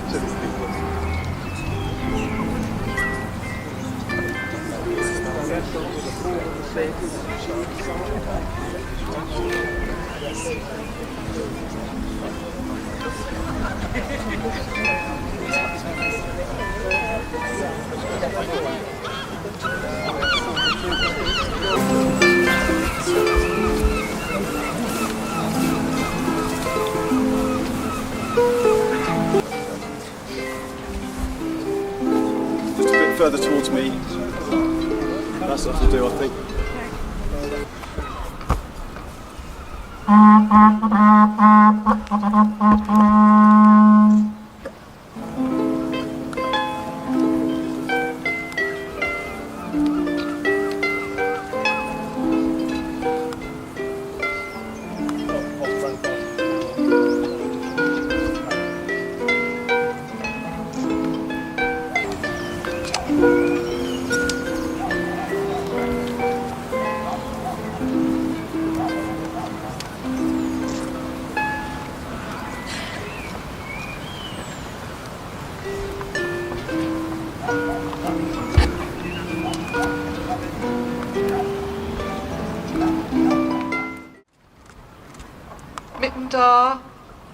Just a bit further towards me. That's what to do, I think.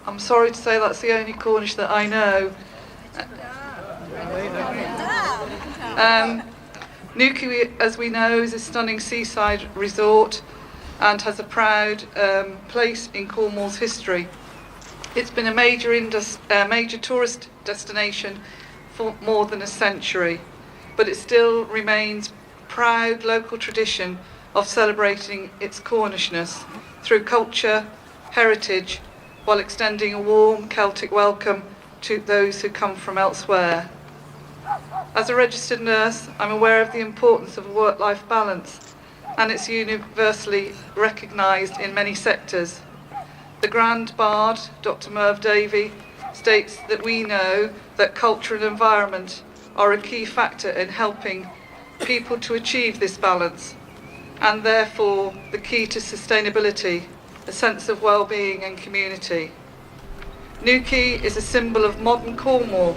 I'm sorry to say that's the only Cornish that I know. Newquay, as we know, is a stunning seaside resort and has a proud place in Cornwall's history. It's been a major tourist destination for more than a century, but it still remains proud local tradition of celebrating its Cornishness through culture, heritage, while extending a warm Celtic welcome to those who come from elsewhere. As a registered nurse, I'm aware of the importance of a work-life balance, and it's universally recognised in many sectors. The Grand Bard, Dr. Merv Davey, states that we know that culture and environment are a key factor in helping people to achieve this balance, and therefore the key to sustainability, a sense of well-being and community. Newquay is a symbol of modern Cornwall,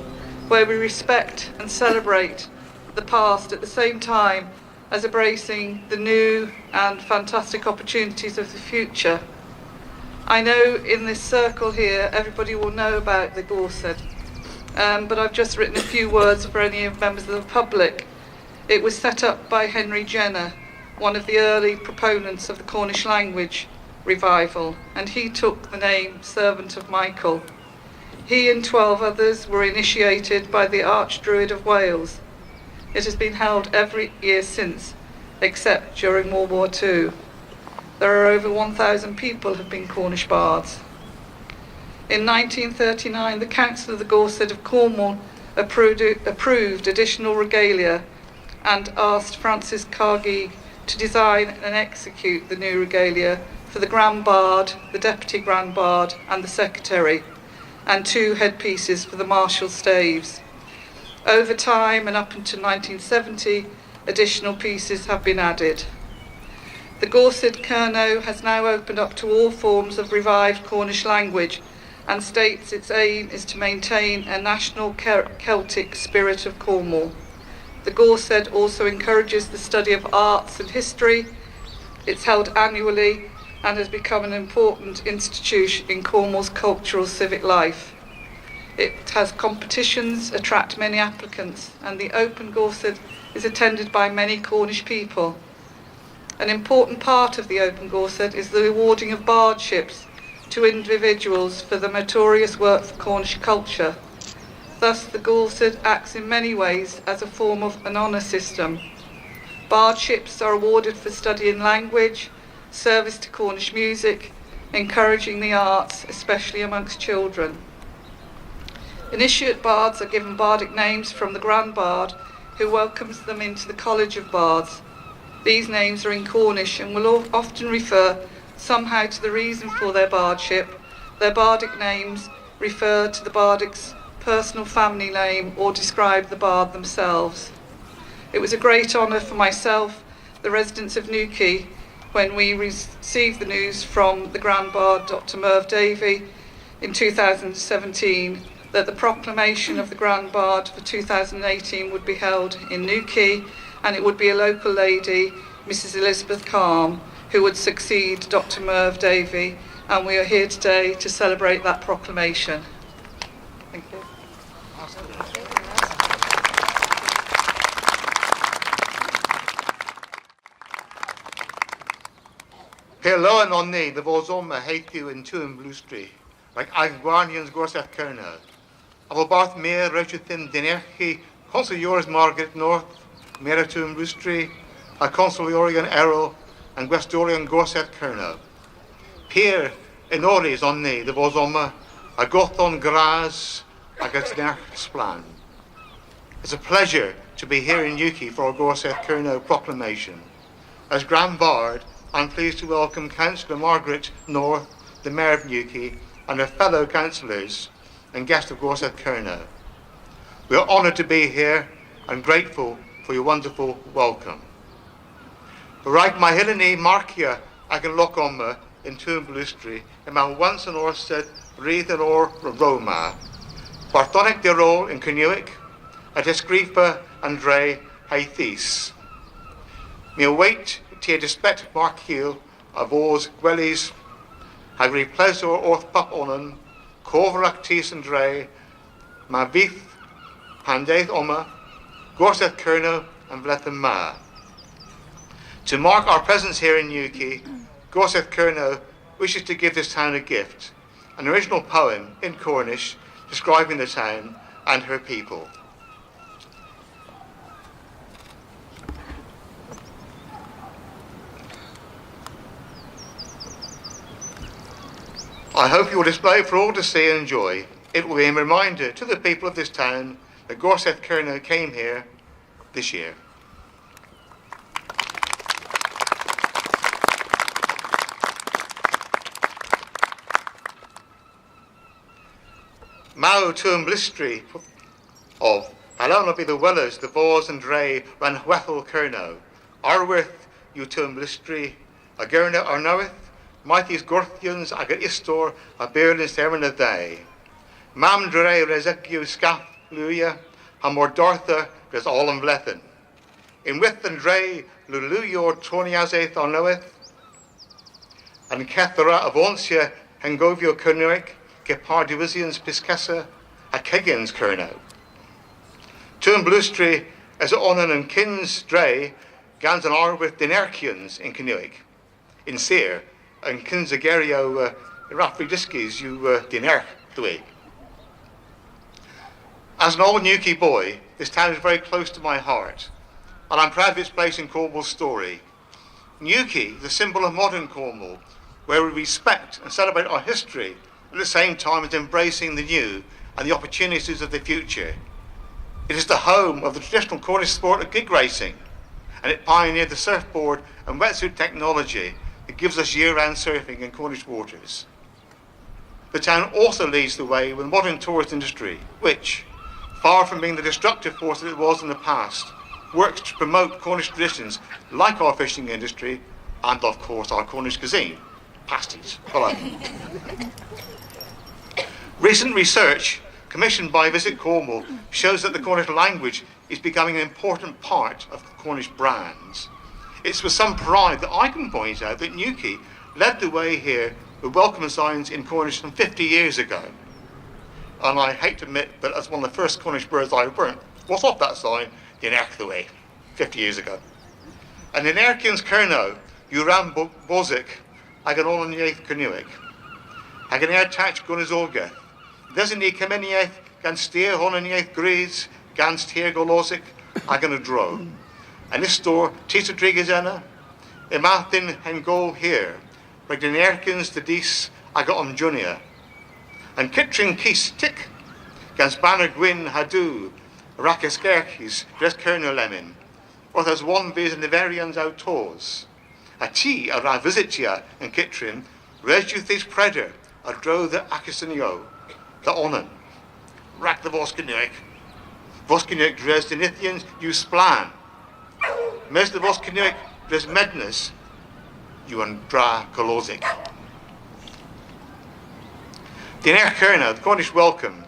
where we respect and celebrate the past at the same time as embracing the new and fantastic opportunities of the future. I know in this circle here everybody will know about the Gorsedd, but I've just written a few words for any members of the public. It was set up by Henry Jenner, one of the early proponents of the Cornish language revival, and he took the name Servant of Michael. He and 12 others were initiated by the Archdruid of Wales. It has been held every year since, except during World War II. There are over 1,000 people have been Cornish bards. In 1939, the Council of the Gorsedd of Cornwall approved additional regalia and asked Francis Kylgh to design and execute the new regalia for the Grand Bard, the Deputy Grand Bard and the Secretary, and 2 headpieces for the Martial staves. Over time and up until 1970, additional pieces have been added. The Gorsedh Kernow has now opened up to all forms of revived Cornish language and states its aim is to maintain a national Celtic spirit of Cornwall. The Gorsedd also encourages the study of arts and history. It's held annually and has become an important institution in Cornwall's cultural civic life. It has competitions, attract many applicants, and the Open Gorsedd is attended by many Cornish people. An important part of the Open Gorsedd is the awarding of bardships to individuals for the meritorious work for Cornish culture. Thus, the Gorsedd acts in many ways as a form of an honour system. Bardships are awarded for studying language, service to Cornish music, encouraging the arts, especially amongst children. Initiate bards are given bardic names from the Grand Bard, who welcomes them into the College of Bards. These names are in Cornish and will often refer somehow to the reason for their bardship. Their bardic names refer to the bardic's personal family name or describe the bard themselves. It was a great honour for myself, the residents of Newquay, when we received the news from the Grand Bard, Dr. Merv Davey, in 2017, that the proclamation of the Grand Bard for 2018 would be held in Newquay, and it would be a local lady, Mrs. Elizabeth Calm, who would succeed Dr. Merv Davey, and we are here today to celebrate that proclamation. Thank you. Hello and onni, the Vozoma Heitu in Tuam Blustri, like Agwarnians Gorseth Kernow. Avo Bardh Meur, Rochuthin, Dynnargh, Consul Yours Margaret North, Mera Tuam Blustri, a Consul Oregon erel, and Gwestorian Gorseth Kernow. Here in Oris onni, the Vozoma, a Goth on Gras, a Dynnargh Splan. It's a pleasure to be here in Newquay for our Gorseth Kernow proclamation. As Grand Bard, I'm pleased to welcome Councillor Margaret North, the Mayor of Newquay, and her fellow councillors and guests of Gorseth Kernow. We are honoured to be here and grateful for your wonderful welcome. Right, my Hilini Markia Agan Lochomma in Tuam Blustri, and my once an Orsedh, Breathe and Or Roma, Barthonic de Rol in Kernow, at Escrifa and Dre Haithis. Me await Tier despect Mark Heel, of Oz Gwlas, Ygeri pleasure orth pup onan, Coverak Tis and Dre, Ma Vith, Pandaith Oma, Gorseth Kernow, and Blethen Ma. To mark our presence here in Newquay, Gorseth Kernow wishes to give this town a gift, an original poem in Cornish describing the town and her people. I hope you will display it for all to see and enjoy. It will be a reminder to the people of this town that Gorseth Kernow came here this year. Mao Tuam Blistri of Alona be the Wellers, the Vors and Dre, ran Hwethel Kernow. Arworth, you Tuam Blistri, Agerna Arnoweth, Mighty's Gorthyans, Agat Istor, a Berlin Sermon of Day. Mam Dre Rezekyu Scaf Luya, Hamor Dortha, Res All Blethen. In With and Dre, Luluyor Toniazeth Arnoweth, and Kethera of Onsia, Hengovio Kernowick, Gepar Divisians Piscessa, a Kegyns Kernow. Tuam Blustri, as Onan and Kyns Dre, Gans and Arwith Dynnarghians in Kernow. In Seer, and Kyns Ygeri Raffri Diskis, you Dynnargh Dwi. As an old Newquay boy, this town is very close to my heart, and I'm proud of its place in Cornwall's story. Newquay is a symbol of modern Cornwall, where we respect and celebrate our history at the same time as embracing the new and the opportunities of the future. It is the home of the traditional Cornish sport of gig racing, and it pioneered the surfboard and wetsuit technology that gives us year-round surfing in Cornish waters. The town also leads the way with the modern tourist industry, which, far from being the destructive force that it was in the past, works to promote Cornish traditions like our fishing industry and, of course, our Cornish cuisine, pasties. Hello. Recent research commissioned by Visit Cornwall shows that the Cornish language is becoming an important part of Cornish brands. It's with some pride that I can point out that Newquay led the way here with welcome signs in Cornish some 50 years ago. And I hate to admit, but as one of the first Cornish birds I burnt, what's off that sign? Dynnargh the way, 50 years ago. And in Erkin's Kernow, you ran Bozik, Agan on Yaith Kernowick. Agan Airtach Gunizolga. Doesn't he come in Yaith, gan steer on Yaith Grees, gan steer Golozik, Agan a Dro. And this store, Tisa Drigazena, Imathin and Go here, Regden Erkins the Dis, Agan Junia. And Kittring Kis Tick, Gans Banner Gwyn Hadu, Rakeskerkis, Dres Kernow Lemon, or there's one viz in the Verians outdoors. A tea a ra visitia and Kittrin, Rejuthis Preder, a dro the Akisinio, the Onan, Rak the Voskinuik, Voskinuik Dres the Nithians, you Splan, Mes the Voskinuik Dres Mednus, you and Dra Kolozik. Dynnargh Kernow, the Cornish welcome,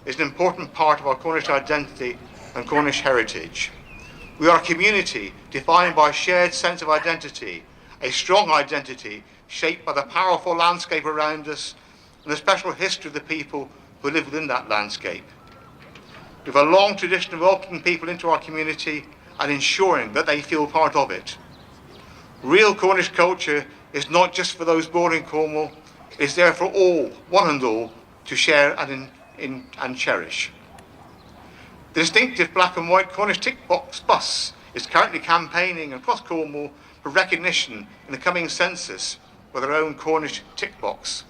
is an important part of our Cornish identity and Cornish heritage. We are a community defined by a shared sense of identity, a strong identity shaped by the powerful landscape around us and the special history of the people who live within that landscape. We have a long tradition of welcoming people into our community and ensuring that they feel part of it. Real Cornish culture is not just for those born in Cornwall, it is there for all, one and all, to share and cherish. The distinctive black and white Cornish tick box bus is currently campaigning across Cornwall for recognition in the coming census with their own Cornish tick box.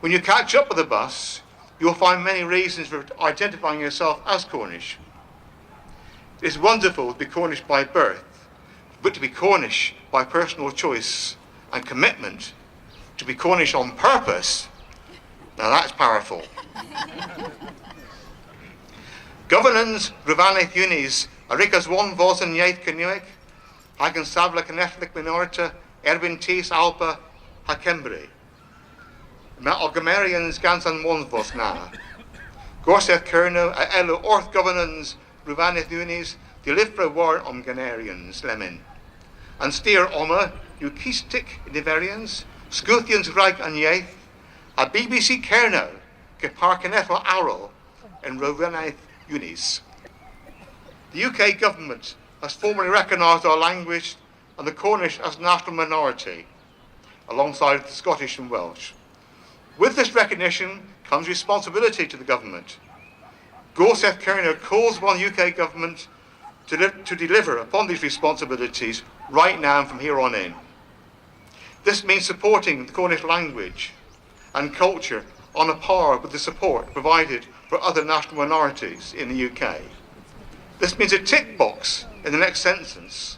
When you catch up with the bus, you'll find many reasons for identifying yourself as Cornish. It is wonderful to be Cornish by birth, but to be Cornish by personal choice and commitment, to be Cornish on purpose, now that's powerful. Governance Ruvaneth Unis, Arikas one Vosen Yaith Kenuik, Agan Savla Ethnic Minorita, Erbin Tis Alpa, Hakembri. Ma Ogamarians Gansan Wonvos na. Gorsedh Kernow, Elo Orth Governance Ruvaneth Unis, Delivra War Ganarians Lemin. And Steer Oma, Ukistic Niverians, Scoothians Rag and Yaith, a BBC Kernow, Geparkanethel Arrel, and Ruvaneth Unis. The UK government has formally recognised our language and the Cornish as a national minority, alongside the Scottish and Welsh. With this recognition comes responsibility to the government. Gorsedh Kernow calls upon the UK government to deliver upon these responsibilities right now and from here on in. This means supporting the Cornish language and culture on a par with the support provided for other national minorities in the UK. This means a tick box in the next sentence.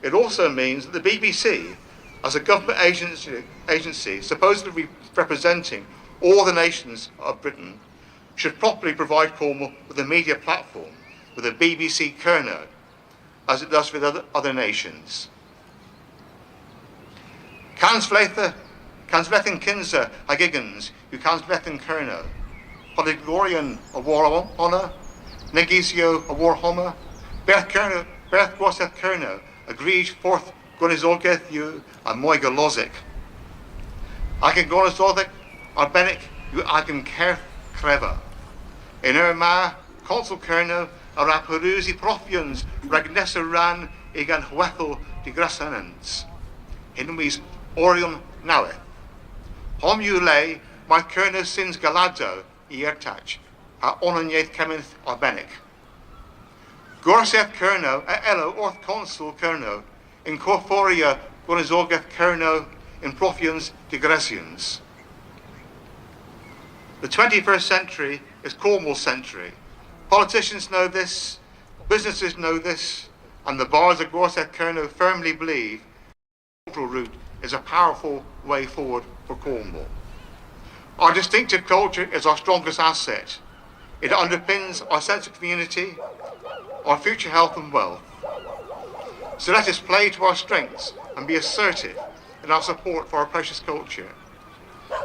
It also means that the BBC, as a government agency supposedly representing all the nations of Britain, should properly provide Cornwall with a media platform with a BBC Kernow, as it does with other nations. Cansflethen Kinsa Hagigans, who Cansflethen Kernow, Polyglorian a war honour, Negisio a war homer, Berth Gorsedh Kernow, agreed forth Gonizolgeth you and Moiga Lozic. Agan Gonizolgeth Arbenik you Agan Kreva. In Erma, Consul Kernow, a Raperusi Profians, Ragnessa Ran, Egan Hwethel de Grassanans. Hinwis Orion Naweth. Hom you lay, my Kernow sins Galado, Iertach, a Onanyeth Kemeth Arbenik. Gorseth Kernow, a Elo Orth Consul Kernow, in Corporia Gonizolgeth Kernow, in Profians de Gressians. The 21st century is Cornwall's century. Politicians know this, businesses know this, and the bards of Gorseth Kernow firmly believe the cultural route is a powerful way forward for Cornwall. Our distinctive culture is our strongest asset. It underpins our sense of community, our future health and wealth. So let us play to our strengths and be assertive in our support for our precious culture.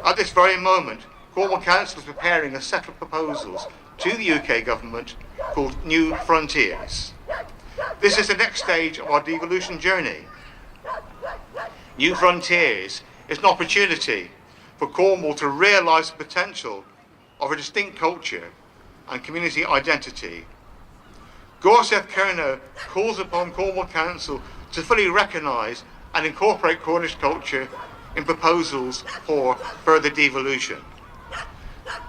At this very moment, Cornwall Council is preparing a set of proposals to the UK government called New Frontiers. This is the next stage of our devolution journey. New Frontiers is an opportunity for Cornwall to realise the potential of a distinct culture and community identity. Gorseth Kernow calls upon Cornwall Council to fully recognise and incorporate Cornish culture in proposals for further devolution.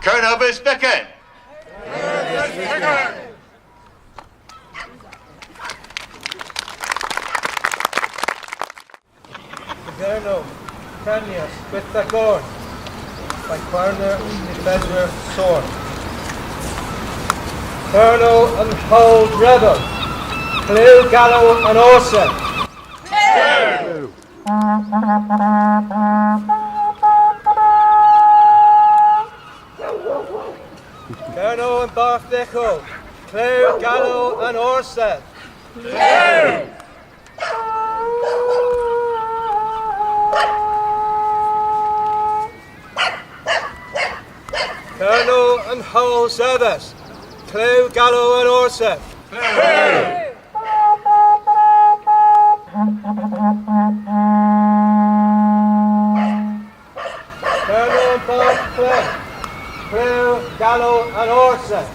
Kernow Besbicken! Kernow, Canias, with the Gorn, by Corner the Bedwer Sword. Kernow and Hold Rebel, Kylgh, Gallow and Orsedh. Kernow and Bardh Meur, Kylgh, Gallow and Orsedh. Kernow and Agan Howell Zedas, Clogh, Gallo and Orsedh. Kernow and Bardh Meur, Clogh, Gallo and Orsedh.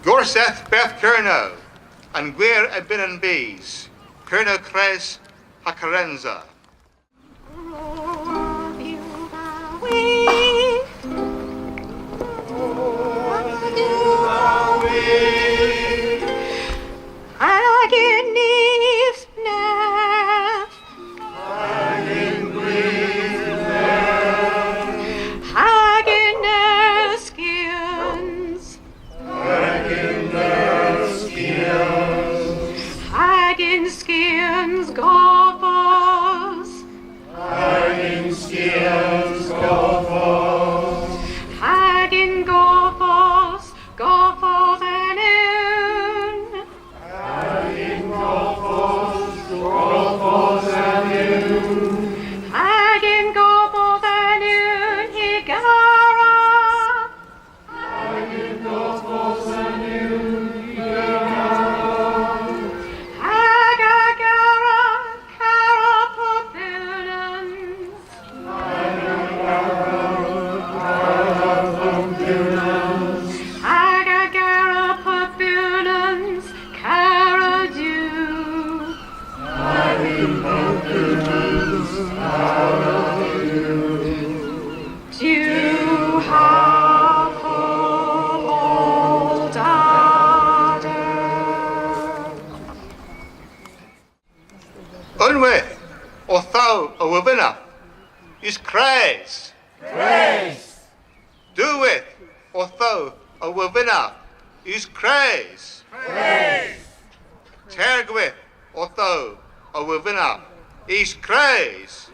Gorsedd Beth Kernow, and Gwyr a Binnen Bees, Garm Kres ha Carenza. Unwe, o thou a wybina, is Kres. Do it, o thou a wybina, is Kres. Tergwyth, o thou a wybina, is Kres.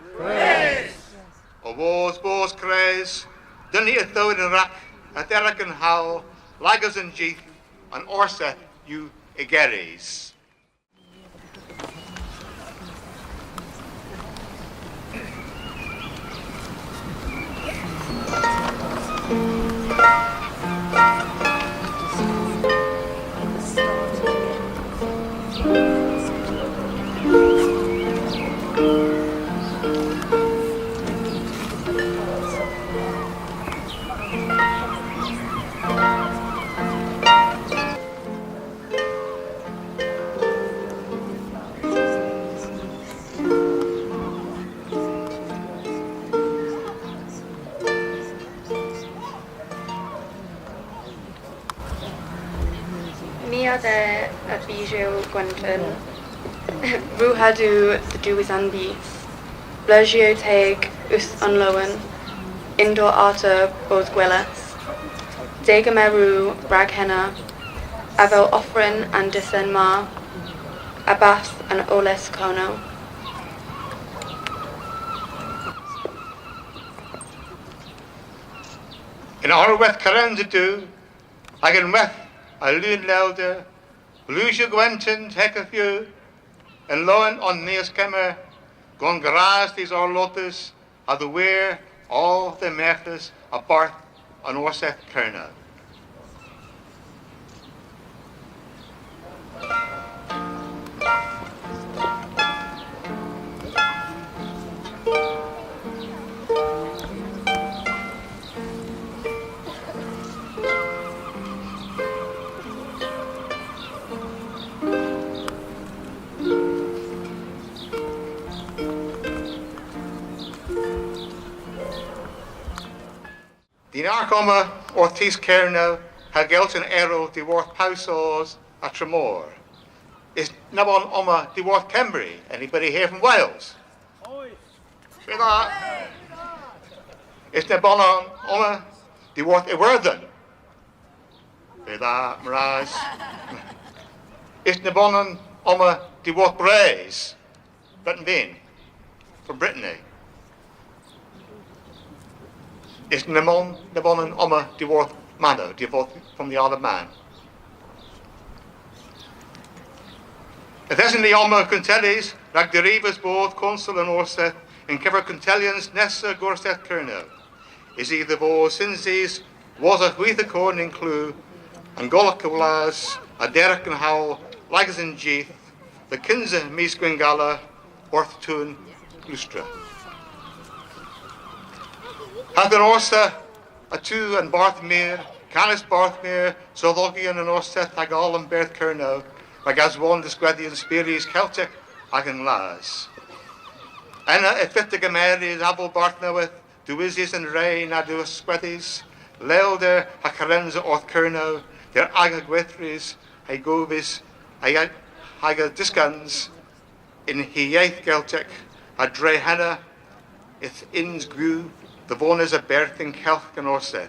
O bos Kres, Dynnargh a thou in rack, a Dynnargh and Howl, Lagos and Jeeth, and Orsedh you Ygeris. There a Bleujyow Gwynton, Rwhadw the Dewis and Bees, Bleujyow Teg Us Unlowen, Indor Arta Both Gwlas, Degameru Raghenna, Avel Offrin and dhe'n Ma, Abath and Oles Kernow. In Orweth Carenza Agan Weth, a Lune Lelder, Bleujyow Gwynton Teketh you, and Loan on Neas Kemmer, Gon Gras these our lotus, are the wear all the Merthas of Bardh and Orsedh Kernow. Dynnargh orth Kernow, ha Keltyon erel dhyworth Pysadow a Tremor. Is Nabon dhyworth Cambry? Anybody here from Wales? Say that. Is Nabon dhyworth Verdh? Say that, Miraz. Is Nabon dhyworth Braes? Britain from Brittany. Is Nabon dhyworth Mano, dhyworth from the Isle of Man. It is in the Alma Contellis, like the Reivers both Consul and Orsedh, in Cover Contelians Nessa Gorsedd Kernow. Is either both Sinses, was a Huitha Corn in Clogh, and Gwlas, a Derek and Howl, Lagas and Jeeth, the kyns of Mis Gwingala, orth Tún, Lustra. Hath an Orsedh, a two and Bardh Meur, Canis Bardh Meur, Sodhogel and Orsedh, Agal and Verdh Kernow, like as one the Squedian Speries Celtic, Agan Las. Enna if fit the Gameris, Abel Bartnoweth, Duizis and Ray, Nadu Squedis, Lelder, Hakarenza orth Kernow, their Aga Gwethris, Govis, Haga Discans, in Hiaith Celtic, a Dre Henna, ith Inns Grew, the Vonas of Berth in Kylgh and Orsedh.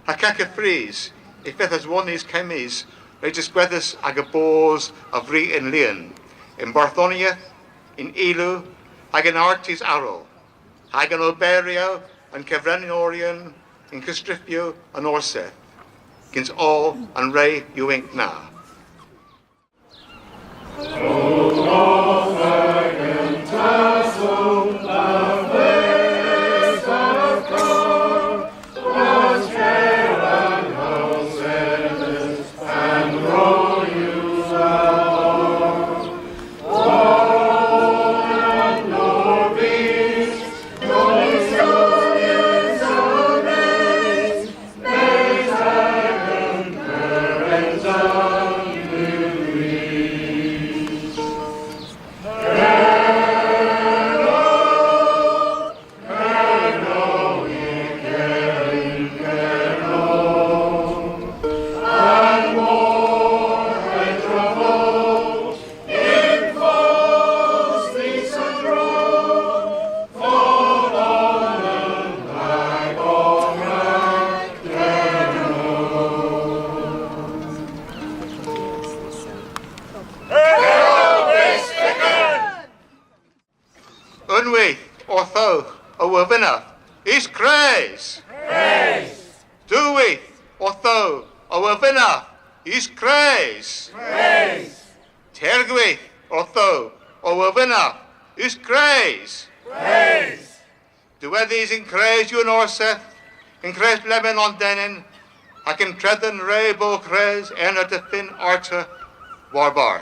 Hakaka Fries, if it has one is chemis, Regis Gwethis Agabos of Re in Leon, in Barthoniath, in Elu, Hagan Artis Arrow, Hagan Oberio and Kevrenorian, in Keskerdh and Orsedh, Kyns all and Ray Ewink na. Unwe, ortho, owavina, is Kres. Dwi, ortho, owavina, is Kres. Tergwi, ortho, owavina, is Kres. Duedis in Kres, you and Orsedh, in Kres Lemon on Denin, I can tread and ray bo Kres, and at the thin archer, warbar.